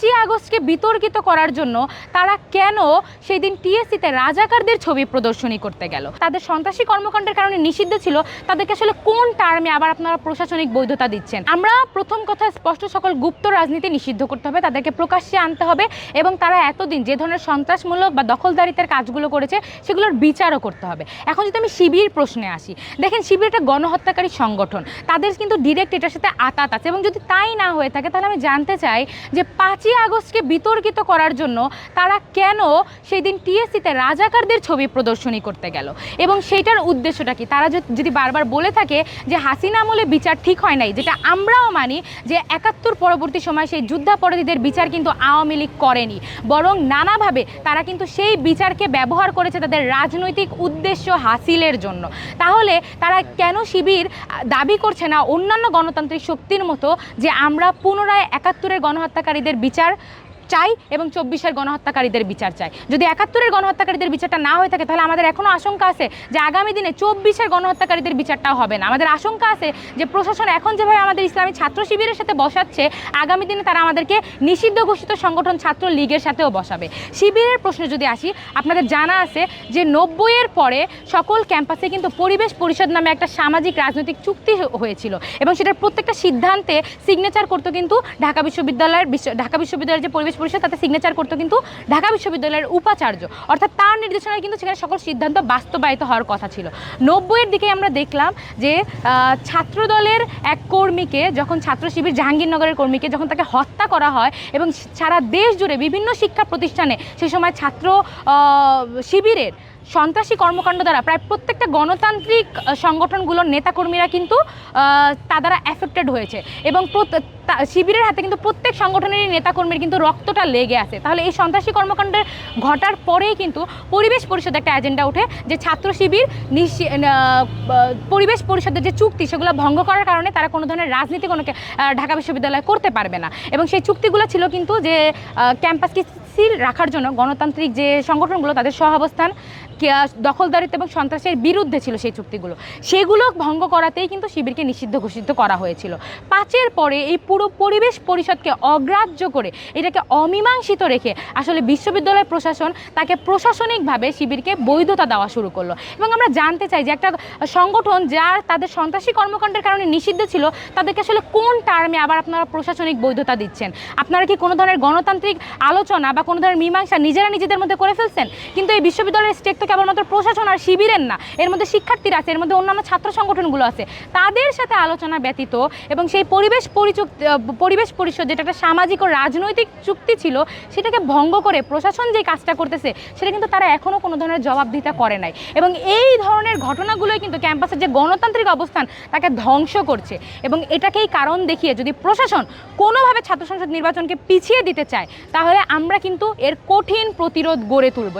5ই আগস্টকে বিতর্কিত করার জন্য তারা কেন সেই দিন টিএসসিতে রাজাকারদের ছবি প্রদর্শনী করতে গেল? তাদের সন্ত্রাসী কর্মকাণ্ডের কারণে নিষিদ্ধ ছিল, তাদেরকে আসলে কোন টার্মে আবার আপনারা প্রশাসনিক বৈধতা দিচ্ছেন? আমরা প্রথম কথা স্পষ্ট, সকল গুপ্ত রাজনীতি নিষিদ্ধ করতে হবে, তাদেরকে প্রকাশ্যে আনতে হবে এবং তারা এতদিন যে ধরনের সন্ত্রাসমূলক বা দখলদারিত্বের কাজগুলো করেছে সেগুলোর বিচারও করতে হবে। এখন যদি আমি শিবির প্রশ্নে আসি, দেখেন শিবির একটা গণহত্যাকারী সংগঠন, তাদের কিন্তু ডিরেক্ট এটার সাথে আতাত আছে এবং যদি তাই না হয়ে থাকে তাহলে আমি জানতে চাই যে 5ই আগস্টকে বিতর্কিত করার জন্য তারা কেন সেই দিন টিএসসিতে রাজাকারদের ছবি প্রদর্শনী করতে গেল এবং সেইটার উদ্দেশ্যটা কি? তারা যদি বারবার বলে থাকে যে হাসিনা আমলে বিচার ঠিক হয় নাই, যেটা আমরাও মানি যে 71 পরবর্তী সময় সেই যুদ্ধাপরাধীদের বিচার কিন্তু আওয়ামী লীগ করেনি, বরং নানাভাবে তারা কিন্তু সেই বিচারকে ব্যবহার করেছে তাদের রাজনৈতিক উদ্দেশ্য হাসিলের জন্য। তাহলে তারা কেন শিবির দাবি করছে না অন্যান্য গণতান্ত্রিক শক্তির মতো যে আমরা পুনরায় 71-এর গণহত্যাকারীদের বিচার চাই এবং 24-এর গণহত্যাকারীদের বিচার চাই? যদি 71-এর গণহত্যাকারীদের বিচারটা না হয়ে থাকে তাহলে আমাদের এখনও আশঙ্কা আছে যে আগামী দিনে 24-এর গণহত্যাকারীদের বিচারটাও হবে না। আমাদের আশঙ্কা আছে যে প্রশাসন এখন যেভাবে আমাদের ইসলামী ছাত্র শিবিরের সাথে বসাচ্ছে, আগামী দিনে তারা আমাদেরকে নিষিদ্ধ ঘোষিত সংগঠন ছাত্র লীগের সাথেও বসাবে। শিবিরের প্রশ্নে যদি আসি, আপনাদের জানা আছে যে 90-এর পরে সকল ক্যাম্পাসে কিন্তু পরিবেশ পরিষদ নামে একটা সামাজিক রাজনৈতিক চুক্তি হয়েছিল এবং সেটার প্রত্যেকটা সিদ্ধান্তে সিগনেচার করতো কিন্তু ঢাকা বিশ্ববিদ্যালয়ের যে পরিবেশ পরিষদ, তাতে সিগনেচার করতো কিন্তু ঢাকা বিশ্ববিদ্যালয়ের উপাচার্য, অর্থাৎ তার নির্দেশনায় কিন্তু সেখানে সকল সিদ্ধান্ত বাস্তবায়িত হওয়ার কথা ছিল। 90-এর দিকে আমরা দেখলাম যে ছাত্রদলের এক কর্মীকে, যখন ছাত্র শিবির জাহাঙ্গীরনগরের কর্মীকে যখন তাকে হত্যা করা হয় এবং সারা দেশ জুড়ে বিভিন্ন শিক্ষা প্রতিষ্ঠানে সে সময় ছাত্র শিবিরের সন্ত্রাসী কর্মকাণ্ড দ্বারা প্রায় প্রত্যেকটা গণতান্ত্রিক সংগঠনগুলোর নেতাকর্মীরা কিন্তু তা দ্বারা অ্যাফেক্টেড হয়েছে এবং শিবিরের হাতে কিন্তু প্রত্যেক সংগঠনেরই নেতাকর্মীর কিন্তু রক্তটা লেগে আছে। তাহলে এই সন্ত্রাসী কর্মকাণ্ডের ঘটার পরেই কিন্তু পরিবেশ পরিষদ একটা এজেন্ডা ওঠে যে ছাত্র শিবির পরিবেশ পরিষদের যে চুক্তি সেগুলো ভঙ্গ করার কারণে তারা কোনো ধরনের রাজনীতি ঢাকা বিশ্ববিদ্যালয়ে করতে পারবে না এবং সেই চুক্তিগুলো ছিল কিন্তু যে ক্যাম্পাসকে সিল রাখার জন্য গণতান্ত্রিক যে সংগঠনগুলো তাদের সহাবস্থান দখলদারিত্ব এবং সন্ত্রাসের বিরুদ্ধে ছিল সেই চুক্তিগুলো, সেগুলো ভঙ্গ করাতেই কিন্তু শিবিরকে নিষিদ্ধ ঘোষিত করা হয়েছিল। 5-এর পরে এই পুরো পরিবেশ পরিষদকে অগ্রাহ্য করে এটাকে অমীমাংসিত রেখে আসলে বিশ্ববিদ্যালয় প্রশাসন তাকে প্রশাসনিকভাবে শিবিরকে বৈধতা দেওয়া শুরু করলো এবং আমরা জানতে চাই যে একটা সংগঠন যার তাদের সন্ত্রাসী কর্মকাণ্ডের কারণে নিষিদ্ধ ছিল, তাদেরকে আসলে কোন টার্মে আবার আপনারা প্রশাসনিক বৈধতা দিচ্ছেন? আপনারা কি কোনো ধরনের গণতান্ত্রিক আলোচনা বা কোনো ধরনের মীমাংসা নিজেদের মধ্যে করে ফেলছেন? কিন্তু এই বিশ্ববিদ্যালয়ের স্টেক তো কেবলমাত্র প্রশাসন আর শিবিরের না, এর মধ্যে শিক্ষার্থীরা আছে, এর মধ্যে অন্যান্য ছাত্র সংগঠনগুলো আছে, তাদের সাথে আলোচনা ব্যতীত এবং সেই পরিবেশ পরিষদ যেটা একটা সামাজিক ও রাজনৈতিক চুক্তি ছিল সেটাকে ভঙ্গ করে প্রশাসন যে কাজটা করতেছে সেটা কিন্তু তারা এখনও কোনো ধরনের জবাবদিহিতা করে নাই এবং এই ধরনের ঘটনাগুলোই কিন্তু ক্যাম্পাসের যে গণতান্ত্রিক অবস্থান তাকে ধ্বংস করছে এবং এটাকেই কারণ দেখিয়ে যদি প্রশাসন কোনোভাবে ছাত্র সংসদ নির্বাচনকে পিছিয়ে দিতে চায় তাহলে আমরা কিন্তু এর কঠিন প্রতিরোধ গড়ে তুলব।